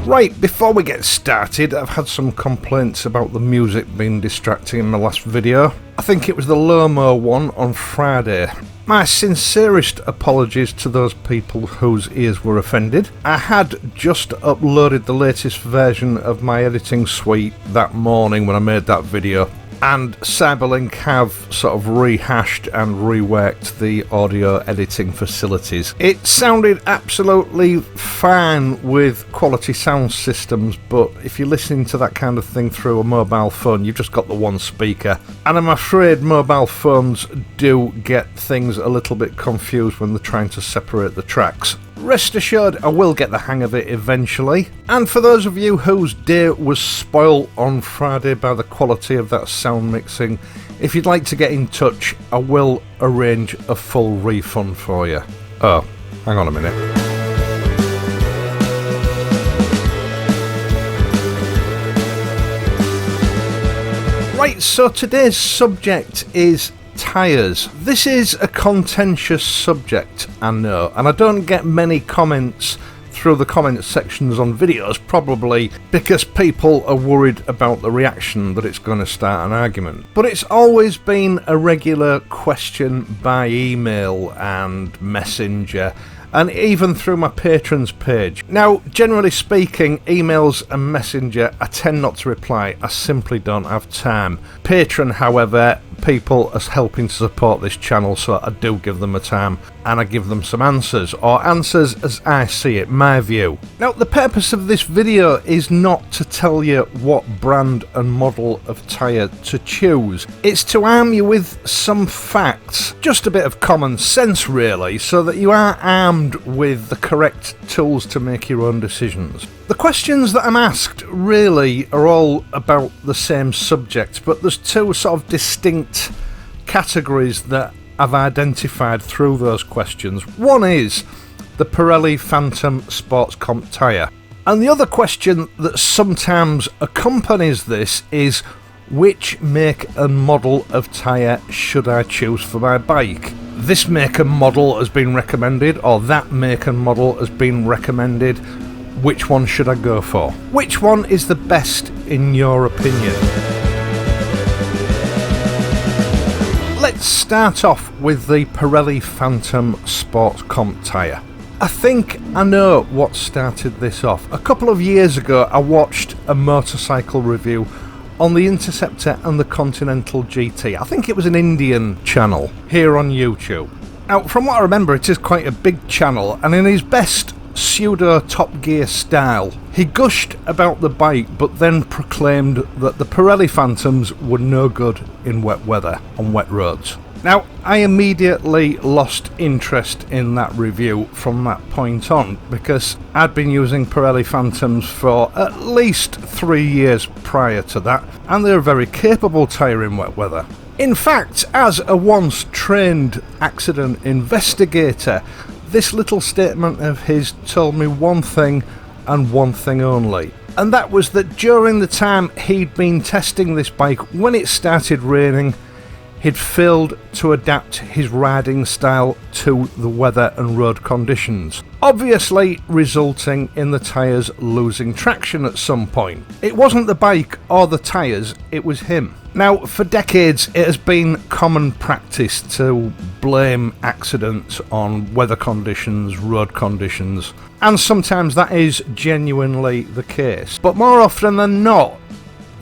Right, before we get started, I've had some complaints about the music being distracting in my last video. I think it was the Lomo one on Friday. My sincerest apologies to those people whose ears were offended. I had just uploaded the latest version of my editing suite that morning when I made that video, and Cyberlink have sort of rehashed and reworked the audio editing facilities. It sounded absolutely fine with quality sound systems, but if you're listening to that kind of thing through a mobile phone, you've just got the one speaker. And I'm afraid mobile phones do get things a little bit confused when they're trying to separate the tracks. Rest assured, I will get the hang of it eventually. And for those of you whose day was spoiled on Friday by the quality of that sound mixing, if you'd like to get in touch, I will arrange a full refund for you. Oh, hang on a minute. Right, so today's subject is tyres. This is a contentious subject, I know, and I don't get many comments through the comment sections on videos, probably because people are worried about the reaction that it's going to start an argument. But it's always been a regular question by email and messenger, and even through my patrons page. Now, generally speaking, emails and messenger, I tend not to reply. I simply don't have time. Patron, however, people are helping to support this channel, so I do give them a time and I give them some answers, or answers as I see it, my view. Now, the purpose of this video is not to tell you what brand and model of tyre to choose. It's to arm you with some facts, just a bit of common sense really, so that you are armed with the correct tools to make your own decisions. The questions that I'm asked really are all about the same subject, but there's two sort of distinct categories that I've identified through those questions. One is the Pirelli Phantom Sports Comp tyre, and the other question that sometimes accompanies this is, which make and model of tyre should I choose for my bike? This make and model has been recommended, or that make and model has been recommended. Which one should I go for? Which one is the best in your opinion? Let's start off with the Pirelli Phantom Sports Comp tyre. I think I know what started this off. A couple of years ago I watched a motorcycle review on the Interceptor and the Continental GT. I think it was an Indian channel here on YouTube. Now, from what I remember, it is quite a big channel, and in his best pseudo Top Gear style, he gushed about the bike but then proclaimed that the Pirelli Phantoms were no good in wet weather on wet roads. Now, I immediately lost interest in that review from that point on, because I'd been using Pirelli Phantoms for at least 3 years prior to that, and they're a very capable tyre in wet weather. In fact, as a once trained accident investigator, this little statement of his told me one thing and one thing only, and that was that during the time he'd been testing this bike, when it started raining, he'd failed to adapt his riding style to the weather and road conditions, obviously resulting in the tyres losing traction at some point. It wasn't the bike or the tyres, it was him. Now, for decades it has been common practice to blame accidents on weather conditions, road conditions, and sometimes that is genuinely the case. But more often than not,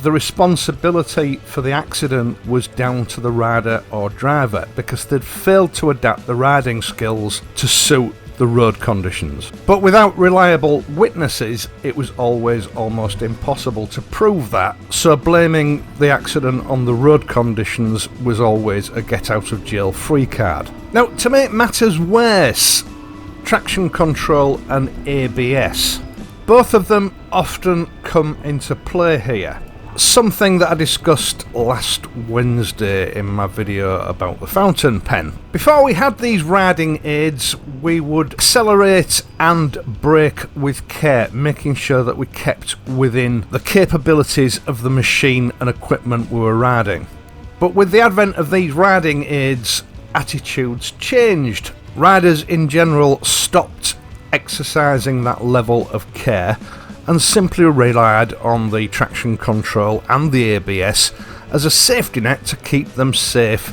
the responsibility for the accident was down to the rider or driver, because they'd failed to adapt the riding skills to suit the road conditions. But without reliable witnesses, it was always almost impossible to prove that, so blaming the accident on the road conditions was always a get out of jail free card. Now, to make matters worse, traction control and ABS, both of them often come into play here. Something that I discussed last Wednesday in my video about the fountain pen. Before we had these riding aids, we would accelerate and brake with care, making sure that we kept within the capabilities of the machine and equipment we were riding. But with the advent of these riding aids, attitudes changed. Riders in general stopped exercising that level of care and simply relied on the traction control and the ABS as a safety net to keep them safe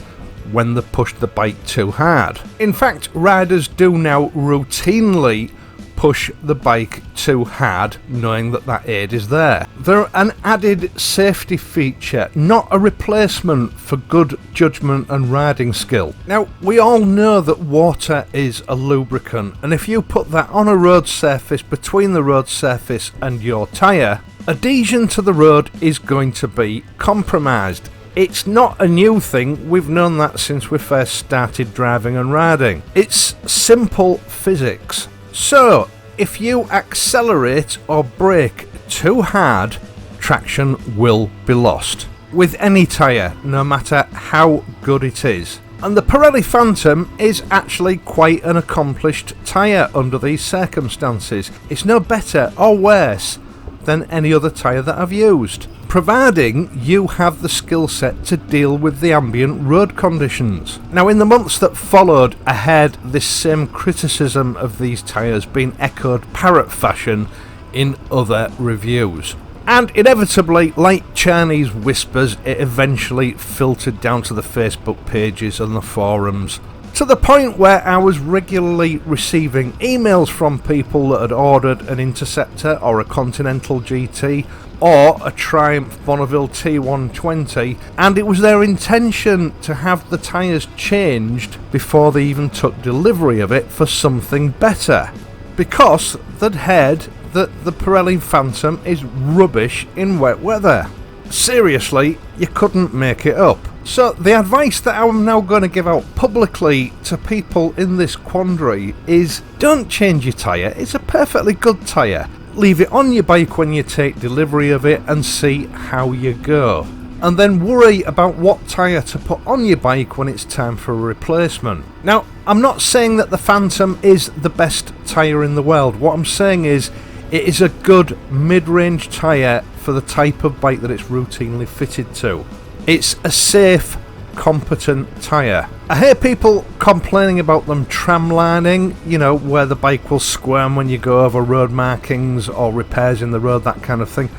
when they pushed the bike too hard. In fact, riders do now routinely push the bike too hard, knowing that that aid is there. They're an added safety feature, not a replacement for good judgment and riding skill. Now, we all know that water is a lubricant, and if you put that on a road surface between the road surface and your tyre, adhesion to the road is going to be compromised. It's not a new thing, we've known that since we first started driving and riding. It's simple physics. So, if you accelerate or brake too hard, traction will be lost. With any tyre, no matter how good it is. And the Pirelli Phantom is actually quite an accomplished tyre under these circumstances. It's no better or worse than any other tyre that I've used, providing you have the skill set to deal with the ambient road conditions. Now, in the months that followed, I heard this same criticism of these tyres being echoed parrot fashion in other reviews. And inevitably, like Chinese whispers, it eventually filtered down to the Facebook pages and the forums, to the point where I was regularly receiving emails from people that had ordered an Interceptor or a Continental GT or a Triumph Bonneville T120, and it was their intention to have the tyres changed before they even took delivery of it for something better, because they'd heard that the Pirelli Phantom is rubbish in wet weather. Seriously, you couldn't make it up. So the advice that I'm now going to give out publicly to people in this quandary is, don't change your tyre. It's a perfectly good tyre. Leave it on your bike when you take delivery of it and see how you go. And then worry about what tyre to put on your bike when it's time for a replacement. Now, I'm not saying that the Phantom is the best tyre in the world. What I'm saying is, it is a good mid-range tyre for the type of bike that it's routinely fitted to. It's a safe, competent tyre. I hear people complaining about them tramlining, you know, where the bike will squirm when you go over road markings or repairs in the road, that kind of thing.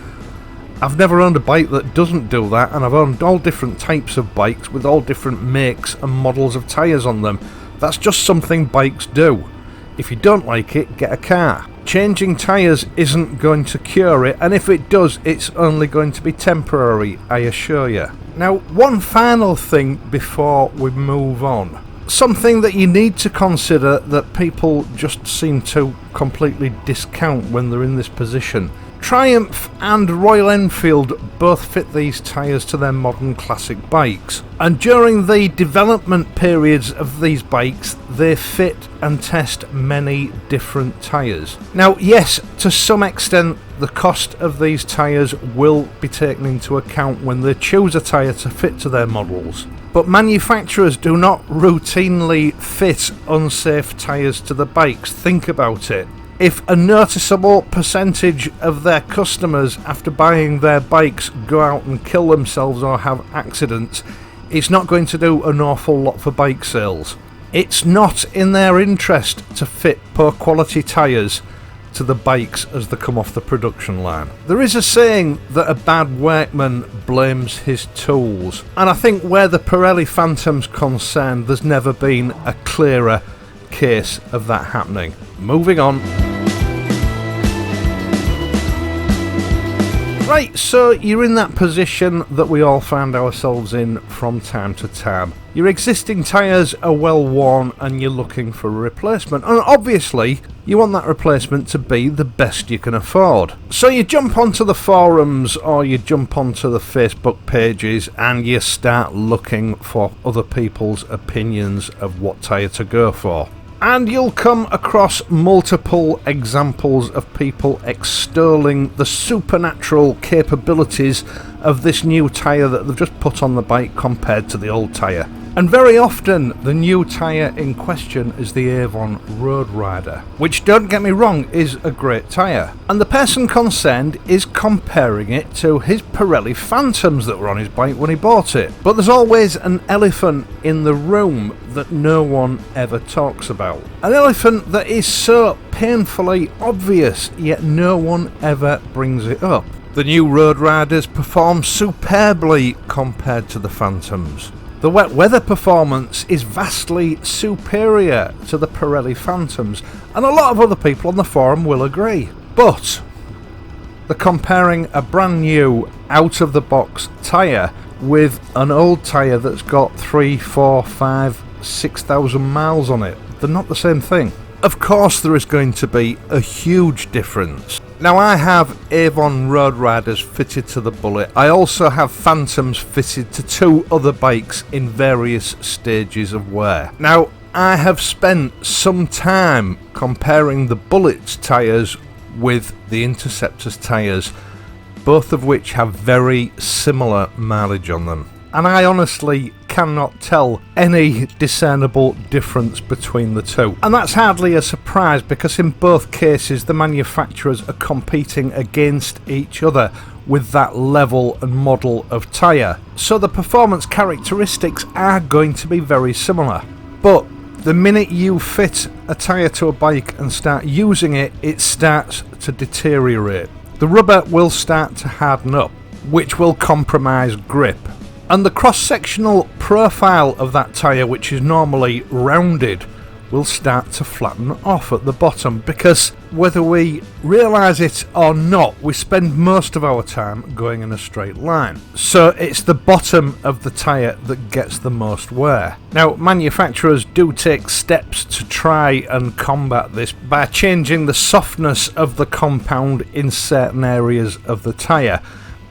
I've never owned a bike that doesn't do that, and I've owned all different types of bikes with all different makes and models of tyres on them. That's just something bikes do. If you don't like it, get a car. Changing tyres isn't going to cure it, and if it does, it's only going to be temporary, I assure you. Now, one final thing before we move on. Something that you need to consider that people just seem to completely discount when they're in this position. Triumph and Royal Enfield both fit these tyres to their modern classic bikes, and during the development periods of these bikes they fit and test many different tyres. Now, yes, to some extent the cost of these tyres will be taken into account when they choose a tyre to fit to their models, but manufacturers do not routinely fit unsafe tyres to the bikes. Think about it. If a noticeable percentage of their customers after buying their bikes go out and kill themselves or have accidents, it's not going to do an awful lot for bike sales. It's not in their interest to fit poor quality tyres to the bikes as they come off the production line. There is a saying that a bad workman blames his tools, and I think where the Pirelli Phantom's concerned, there's never been a clearer case of that happening. Moving on. Right, so you're in that position that we all found ourselves in from time to time. Your existing tyres are well worn and you're looking for a replacement, and obviously you want that replacement to be the best you can afford. So you jump onto the forums or you jump onto the Facebook pages and you start looking for other people's opinions of what tyre to go for. And you'll come across multiple examples of people extolling the supernatural capabilities of this new tyre that they've just put on the bike compared to the old tyre. And very often the new tyre in question is the Avon Road Rider, which, don't get me wrong, is a great tyre. And the person concerned is comparing it to his Pirelli Phantoms that were on his bike when he bought it. But there's always an elephant in the room that no one ever talks about. An elephant that is so painfully obvious, yet no one ever brings it up. The new Road Riders perform superbly compared to the Phantoms. The wet weather performance is vastly superior to the Pirelli Phantoms, and a lot of other people on the forum will agree. But they're comparing a brand new out-of-the-box tyre with an old tyre that's got 3, 4, 5, 6,000 miles on it. They're not the same thing. Of course there is going to be a huge difference. Now, I have Avon Road Riders fitted to the Bullet. I also have Phantoms fitted to 2 other bikes in various stages of wear. Now, I have spent some time comparing the Bullet's tyres with the Interceptor's tyres, both of which have very similar mileage on them. And I honestly cannot tell any discernible difference between the two. And that's hardly a surprise, because in both cases the manufacturers are competing against each other with that level and model of tyre. So the performance characteristics are going to be very similar. But the minute you fit a tyre to a bike and start using it, it starts to deteriorate. The rubber will start to harden up, which will compromise grip. And the cross-sectional profile of that tyre, which is normally rounded, will start to flatten off at the bottom, because whether we realise it or not, we spend most of our time going in a straight line. So it's the bottom of the tyre that gets the most wear. Now, manufacturers do take steps to try and combat this by changing the softness of the compound in certain areas of the tyre.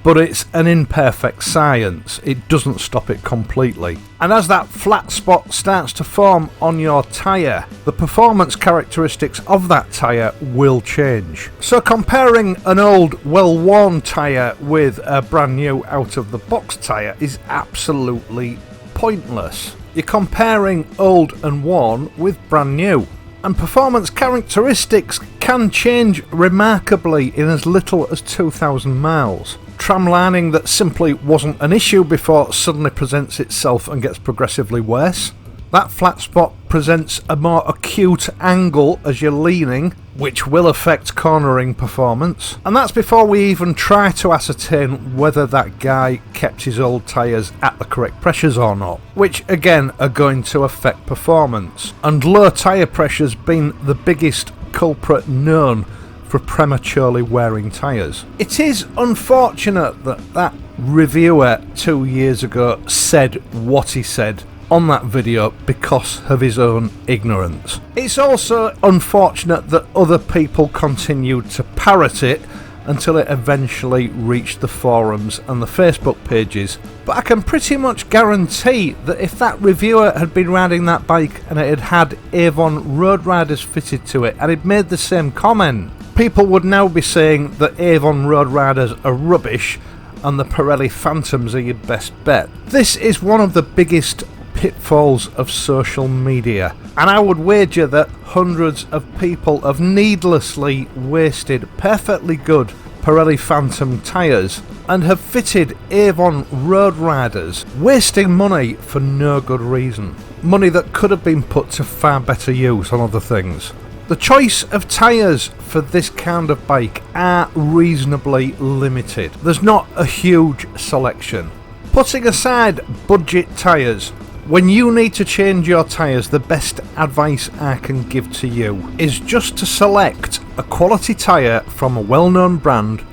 But it's an imperfect science. It doesn't stop it completely. And as that flat spot starts to form on your tyre, the performance characteristics of that tyre will change. So comparing an old, well-worn tyre with a brand new out-of-the-box tyre is absolutely pointless. You're comparing old and worn with brand new. And performance characteristics can change remarkably in as little as 2,000 miles. Tramlining that simply wasn't an issue before suddenly presents itself and gets progressively worse. That flat spot presents a more acute angle as you're leaning, which will affect cornering performance. And that's before we even try to ascertain whether that guy kept his old tyres at the correct pressures or not, which again are going to affect performance. And low tyre pressures being the biggest culprit known for prematurely wearing tyres. It is unfortunate that that reviewer 2 years ago said what he said on that video because of his own ignorance. It's also unfortunate that other people continued to parrot it until it eventually reached the forums and the Facebook pages. But I can pretty much guarantee that if that reviewer had been riding that bike and it had Avon Road Riders fitted to it and he'd made the same comment, people would now be saying that Avon Road Riders are rubbish and the Pirelli Phantoms are your best bet. This is one of the biggest pitfalls of social media, and I would wager that hundreds of people have needlessly wasted perfectly good Pirelli Phantom tyres and have fitted Avon Road Riders, wasting money for no good reason. Money that could have been put to far better use on other things. The choice of tyres for this kind of bike are reasonably limited. There's not a huge selection. Putting aside budget tyres, when you need to change your tyres, the best advice I can give to you is just to select a quality tyre from a well-known brand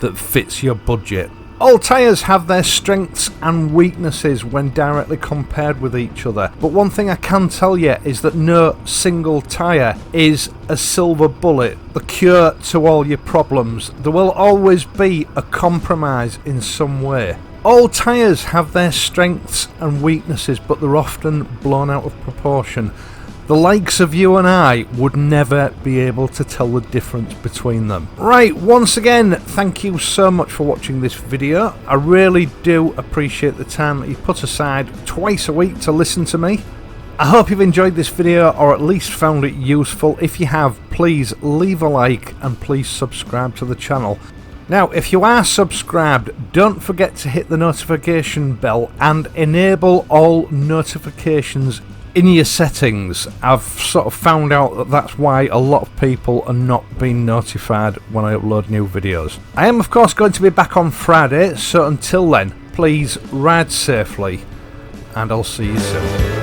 that fits your budget. All tyres have their strengths and weaknesses when directly compared with each other, but one thing I can tell you is that no single tyre is a silver bullet, the cure to all your problems. There will always be a compromise in some way. All tyres have their strengths and weaknesses, but they're often blown out of proportion. The likes of you and I would never be able to tell the difference between them. Right, once again, thank you so much for watching this video. I really do appreciate the time that you put aside twice a week to listen to me. I hope you've enjoyed this video, or at least found it useful. If you have, please leave a like and please subscribe to the channel. Now, if you are subscribed, don't forget to hit the notification bell and enable all notifications in your settings, I've sort of found out that that's why a lot of people are not being notified when I upload new videos. I am of course going to be back on Friday, so until then, please ride safely, and I'll see you soon.